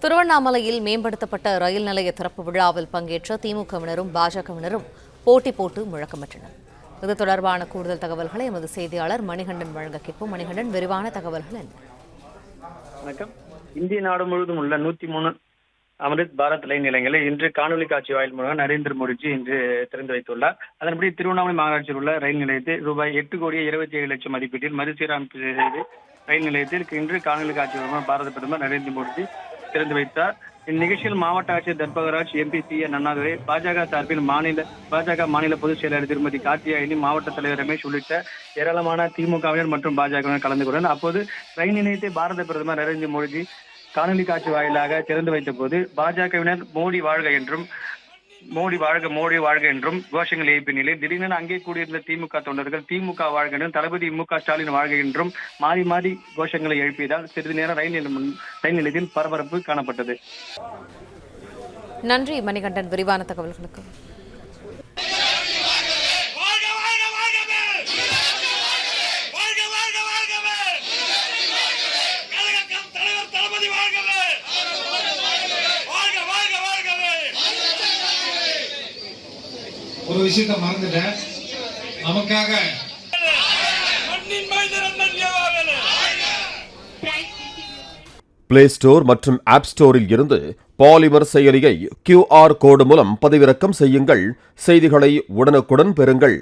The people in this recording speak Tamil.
திருவண்ணாமலையில் மேம்படுத்தப்பட்ட ரயில் நிலைய திறப்பு விழாவில் பங்கேற்ற திமுகவினரும் பாஜகவினரும் போட்டி போட்டு முழக்கமிட்டனர். இது தொடர்பான கூடுதல் தகவல்களை எமது செய்தியாளர் மணிகண்டன் வழங்க கேட்போம். மணிகண்டன், விரிவான தகவல்கள் என்ன? வணக்கம். இந்திய நாடு முழுவதும் உள்ள 103 அமிர்த் பாரத் ரயில் நிலையங்களை இன்று காணொலி காட்சி வாயில் மூலம் நரேந்திர மோடிஜி இன்று திறந்து வைத்துள்ளார். அதன்படி திருவண்ணாமலை மாநகராட்சியில் உள்ள ரயில் நிலையத்தை ரூபாய் 8,27,00,000 மதிப்பீட்டில் மறுசீரமைப்பு செய்து ரயில் நிலையத்தில் இன்று காணொலி காட்சி மூலம் பாரத பிரதமர் நரேந்திர மோடிஜி திறந்து வைத்தார். இந்நிகழ்ச்சியில் மாவட்ட ஆட்சியர் தர்பகராஜ், எம்பி CN அண்ணாதுரை, பாஜக சார்பில் மாநில பொதுச் செயலாளர் திருமதி கார்த்தியாயினி, மாவட்ட தலைவர் ரமேஷ் உள்ளிட்ட ஏராளமான திமுகவினர் மற்றும் பாஜகவினர் கலந்து கொண்டனர். அப்போது ரயில் நிலையத்தை பாரத பிரதமர் நரேந்திர மோடிஜி காணொலி காட்சி வாயிலாக திறந்து வைத்த போது பாஜகவினர் மோடி வாழ்க என்றும் மோடி வாழ்க என்றும் கோஷங்கள் எழுப்பிய நிலையில் திடீரென அங்கே கூடியிருந்த திமுக தொண்டர்கள் திமுக வாழ்க என்றும் தளபதி MK ஸ்டாலின் வாழ்க என்றும் மாறி மாறி கோஷங்களை எழுப்பியதால் சிறிது நேரம் ரயில் நிலையத்தில் பரபரப்பு காணப்பட்டது. நன்றி மணிகண்டன், விரிவான தகவல்களுக்கு. ஒரு விஷயத்தை மறந்துட்டேன். நமக்காக பிளே ஸ்டோர் மற்றும் ஆப் ஸ்டோரில் இருந்து பாலிமர் செயலியை QR கோடு மூலம் பதிவிறக்கம் செய்யுங்கள். செய்திகளை உடனுக்குடன் பெறுங்கள்.